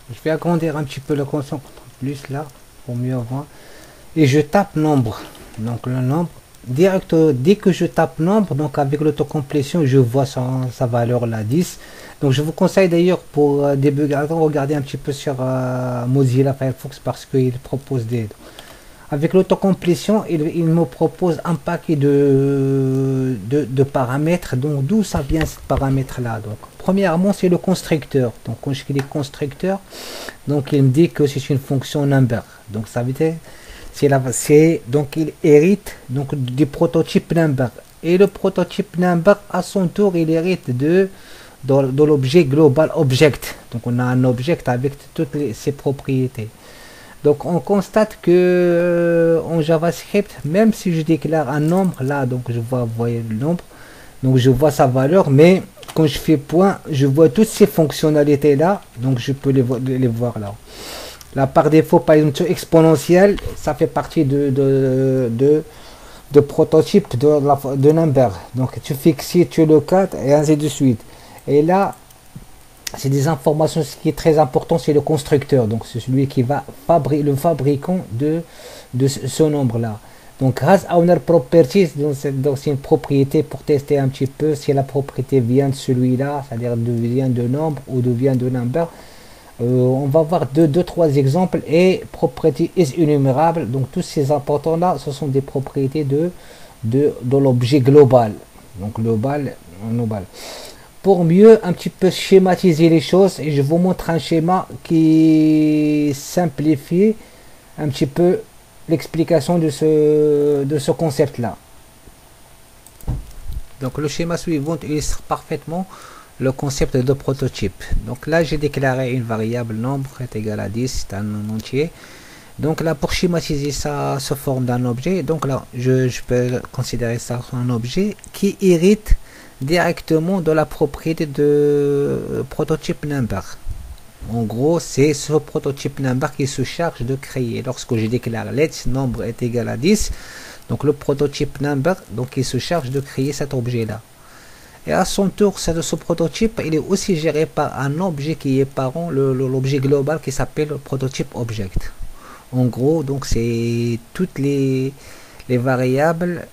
Je vais agrandir un petit peu le console plus là pour mieux voir. Et je tape nombre. Donc le nombre direct dès que je tape nombre, donc avec l'autocomplétion, je vois sa valeur là 10. Donc je vous conseille d'ailleurs pour débugger, regarder un petit peu sur Mozilla Firefox parce qu'il propose des avec l'autocomplétion, il me propose un paquet de paramètres. Donc d'où ça vient ce paramètre là. Donc premièrement c'est le constructeur. Donc quand je clique constructeur, donc il me dit que c'est une fonction number. Donc ça veut dire donc il hérite donc du prototype number. Et le prototype number à son tour il hérite de l'objet global object. Donc on a un object avec toutes ses propriétés. Donc on constate que en JavaScript, même si je déclare un nombre là, donc je vois, vous voyez le nombre, donc je vois sa valeur, mais quand je fais point, je vois toutes ces fonctionnalités là, donc je peux les voir là. Là par défaut, par exemple exponentielle, ça fait partie de prototype de number. Donc tu fixes, tu le 4 et ainsi de suite. Et là, c'est des informations, ce qui est très important, c'est le constructeur. Donc c'est celui qui va fabriquer, le fabricant de ce nombre-là. Donc grâce à Owner Properties, donc c'est une propriété pour tester un petit peu si la propriété vient de celui-là, c'est-à-dire vient de nombre ou vient de number. On va voir deux, trois exemples. Et property is énumérable. Donc tous ces importants-là, ce sont des propriétés de l'objet global. Donc global. Pour mieux un petit peu schématiser les choses, et je vous montre un schéma qui simplifie un petit peu l'explication de ce concept là. Donc le schéma suivant illustre parfaitement le concept de prototype. Donc là j'ai déclaré une variable nombre est égal à 10, c'est un entier. Donc là pour schématiser ça sous forme d'un objet, donc là je peux considérer ça comme un objet qui hérite directement de la propriété de prototype number. En gros, c'est ce prototype number qui se charge de créer. Lorsque je déclare let nombre est égal à 10, donc le prototype number, donc il se charge de créer cet objet là. Et à son tour, ce prototype, il est aussi géré par un objet qui est parent, l'objet global qui s'appelle le prototype object. En gros, donc c'est toutes les variables,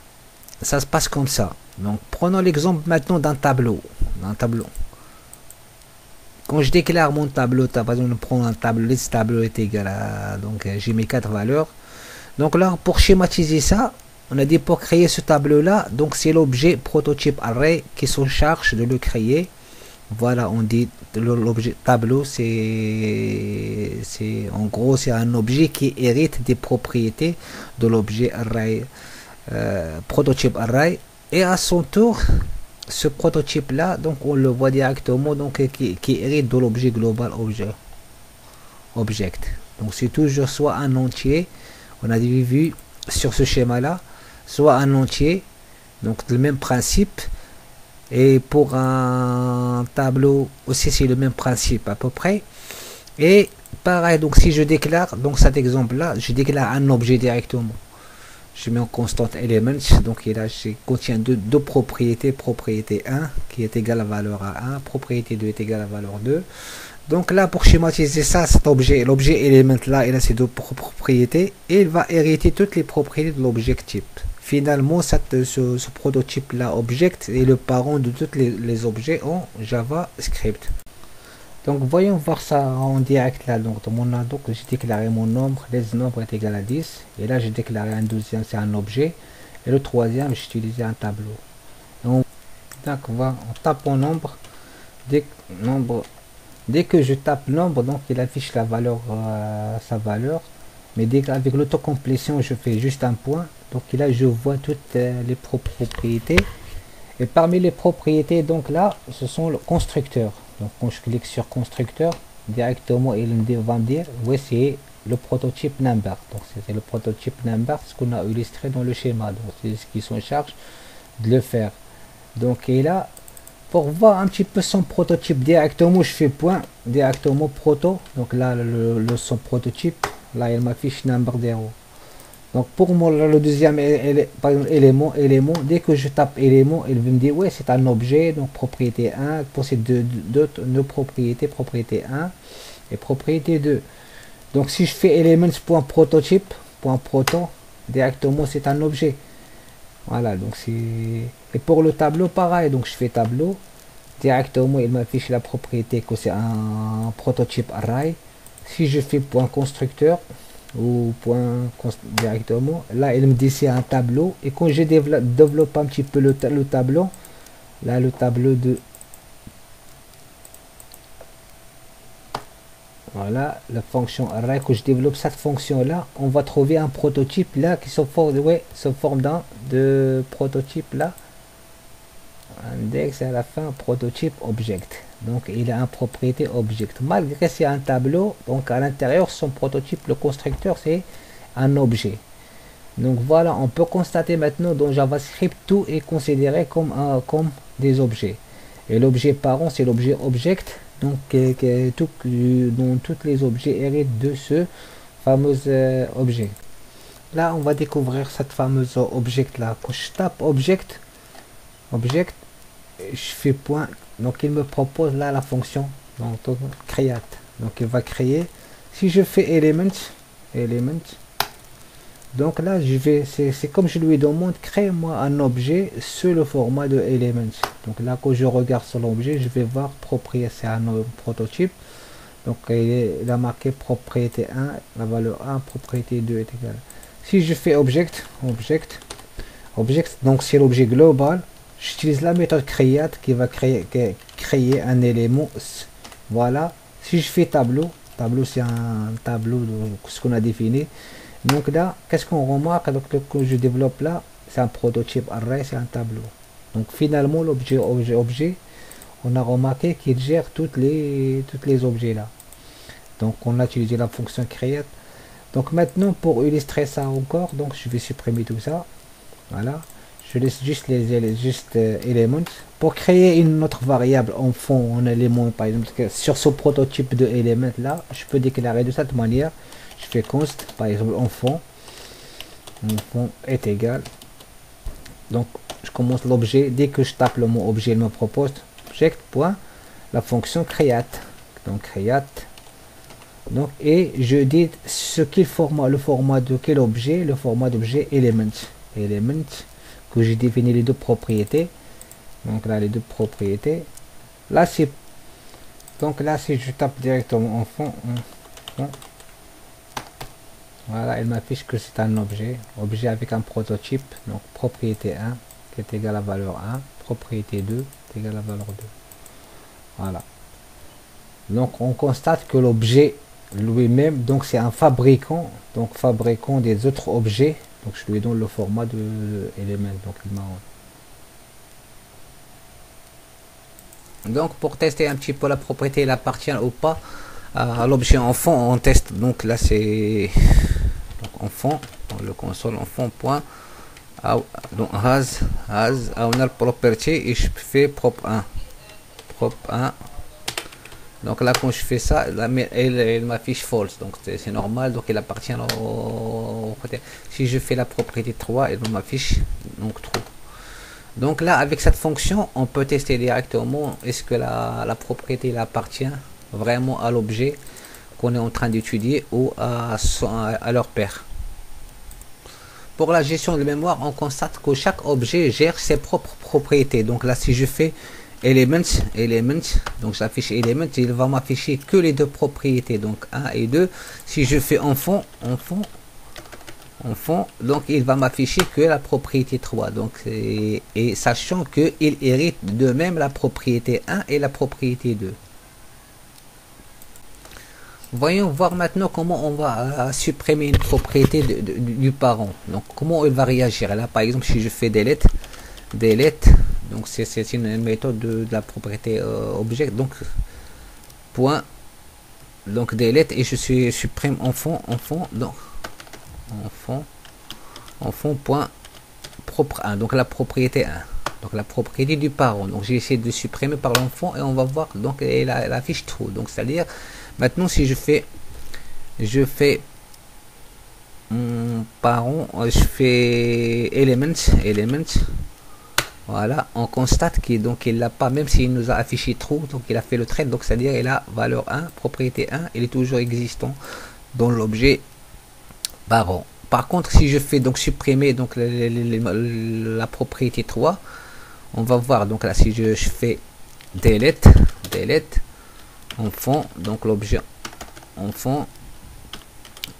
ça se passe comme ça. Donc prenons l'exemple maintenant d'un tableau. Quand je déclare mon tableau, par exemple, on prend un tableau, ce tableau est égal à, donc j'ai mes 4 valeurs. Donc là, pour schématiser ça, on a dit pour créer ce tableau là, donc c'est l'objet prototype array qui se charge de le créer. Voilà, on dit l'objet tableau, c'est en gros c'est un objet qui hérite des propriétés de l'objet array, prototype array. Et à son tour, ce prototype là, donc on le voit directement, donc qui hérite de l'objet global object. Donc c'est toujours soit un entier, on a vu sur ce schéma là, soit un entier, donc le même principe. Et pour un tableau aussi c'est le même principe à peu près. Et pareil, donc si je déclare, donc cet exemple là, je déclare un objet directement. Je mets en constante element, donc là je contient deux propriétés, propriété 1 qui est égale à valeur à 1, propriété 2 est égale à valeur 2. Donc là pour schématiser ça, cet objet, l'objet element là, il a ces deux propriétés et il va hériter toutes les propriétés de l'objectif. Finalement ce prototype là object est le parent de tous les objets en JavaScript. Donc voyons voir ça en direct là. Donc j'ai déclaré mon nombre, les nombres est égal à 10. Et là j'ai déclaré un deuxième, c'est un objet. Et le troisième, j'ai utilisé un tableau. Donc on tape en nombre. Dès que je tape nombre, donc il affiche la valeur, sa valeur. Mais avec l'autocomplétion, je fais juste un point. Donc là je vois toutes les propriétés. Et parmi les propriétés, donc là, ce sont le constructeur. Donc quand je clique sur constructeur, directement il va me dire oui c'est le prototype number. Donc c'est le prototype number, ce qu'on a illustré dans le schéma. Donc c'est ce qui sont en charge de le faire. Donc et là, pour voir un petit peu son prototype directement, je fais point directement proto. Donc là son prototype, là il m'affiche number 0. Donc pour moi le deuxième élément, dès que je tape élément, il va me dire ouais c'est un objet, donc propriété 1, possède deux propriétés, propriété 1 et propriété 2. Donc si je fais elements.prototype.proto, directement c'est un objet. Voilà, donc c'est... Et pour le tableau, pareil, donc je fais tableau. Directement, il m'affiche la propriété que c'est un prototype array. Si je fais point constructeur ou directement, là il me dit c'est un tableau. Et quand je développe un petit peu le tableau, là le tableau de... Voilà, la fonction array, que je développe cette fonction là, on va trouver un prototype là qui se forme dans de prototype là. Index à la fin, prototype object. Donc il a une propriété object. Malgré c'est un tableau, donc à l'intérieur, son prototype, le constructeur, c'est un objet. Donc voilà, on peut constater maintenant dans JavaScript, tout est considéré comme des objets. Et l'objet parent, c'est l'objet object. Donc dans tous les objets héritent de ce fameux objet. Là, on va découvrir cette fameuse object là. Quand je tape object, je fais point, donc il me propose là la fonction, donc create, donc il va créer. Si je fais element, donc là je vais, c'est comme je lui demande, crée-moi un objet sur le format de element. Donc là quand je regarde sur l'objet, je vais voir propriété, c'est un prototype, donc il a marqué propriété 1, la valeur 1, propriété 2 est égale. Si je fais object, donc c'est l'objet global. J'utilise la méthode create qui va créer un élément. Voilà. Si je fais tableau c'est un tableau de ce qu'on a défini. Donc là, qu'est-ce qu'on remarque? Donc que je développe là, c'est un prototype array, c'est un tableau. Donc finalement l'objet on a remarqué qu'il gère toutes les objets là. Donc on a utilisé la fonction create. Donc maintenant pour illustrer ça encore, donc je vais supprimer tout ça. Voilà. Je laisse juste éléments pour créer une autre variable en fond, en élément, par exemple sur ce prototype de élément là, je peux déclarer de cette manière. Je fais const, par exemple en fond est égal, donc je commence l'objet. Dès que je tape le mot objet, il me propose object point la fonction create, donc create, donc et je dis ce qu'il format, le format de quel objet, le format d'objet element que j'ai défini les deux propriétés. Donc là les deux propriétés là c'est, donc là si je tape directement en fond, voilà, il m'affiche que c'est un objet avec un prototype, donc propriété 1 qui est égal à la valeur 1, propriété 2 est égal à la valeur 2. Voilà, donc on constate que l'objet lui-même, donc c'est un fabricant, donc fabricant des autres objets. Donc je lui donne le format de élément, donc le marron. Donc pour tester un petit peu la propriété, il appartient ou pas à l'objet enfant, on teste. Donc là c'est enfant, dans le console enfant point donc has owner property, et je fais prop 1. Donc là quand je fais ça, elle m'affiche false, donc c'est normal, donc il appartient au côté. Si je fais la propriété 3, elle m'affiche donc true. Donc là avec cette fonction on peut tester directement est-ce que la propriété elle appartient vraiment à l'objet qu'on est en train d'étudier ou à leur père. Pour la gestion de mémoire, on constate que chaque objet gère ses propres propriétés. Donc là si je fais Elements, donc j'affiche Elements, il va m'afficher que les deux propriétés, donc 1 et 2. Si je fais enfant, donc il va m'afficher que la propriété 3. Donc et sachant que il hérite de même la propriété 1 et la propriété 2. Voyons voir maintenant comment on va supprimer une propriété du parent. Donc comment il va réagir. Là par exemple si je fais delete, donc c'est une méthode de la propriété object, donc point, donc delete, et je supprime enfant, donc enfant point propre 1, donc la propriété 1, donc la propriété du parent. Donc j'ai essayé de supprimer par l'enfant et on va voir, donc elle affiche true. Donc c'est à dire maintenant si je fais parent, je fais elements, Voilà, on constate qu'il donc il l'a pas, même s'il nous a affiché true, donc il a fait le trait, donc c'est-à-dire il a valeur 1, propriété 1, il est toujours existant dans l'objet baron. Par contre, si je fais donc supprimer donc la propriété 3, on va voir donc là si je fais delete, en fond, donc l'objet en fond,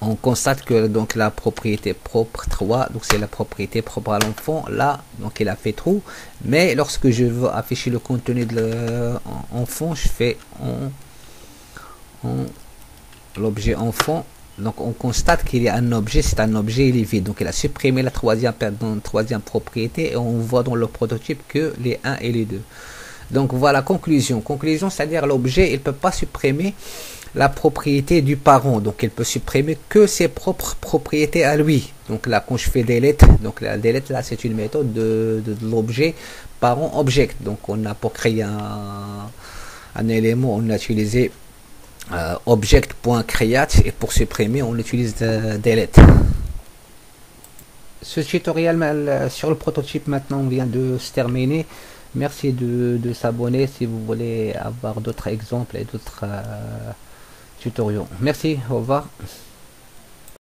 on constate que donc la propriété propre 3, donc c'est la propriété propre à l'enfant, là donc il a fait true, mais lorsque je veux afficher le contenu de l'enfant, je fais l'objet enfant, donc on constate qu'il y a un objet, c'est un objet, il est vide, donc il a supprimé la troisième propriété, et on voit dans le prototype que les 1 et les 2. Donc voilà, conclusion, c'est-à-dire l'objet, il ne peut pas supprimer la propriété du parent, donc il peut supprimer que ses propres propriétés à lui. Donc là, quand je fais delete, donc la delete là, c'est une méthode de l'objet parent object. Donc on a pour créer un élément, on a utilisé object.create, et pour supprimer, on utilise delete. Ce tutoriel sur le prototype maintenant vient de se terminer. Merci de s'abonner si vous voulez avoir d'autres exemples et d'autres tutoriaux. Merci, au revoir.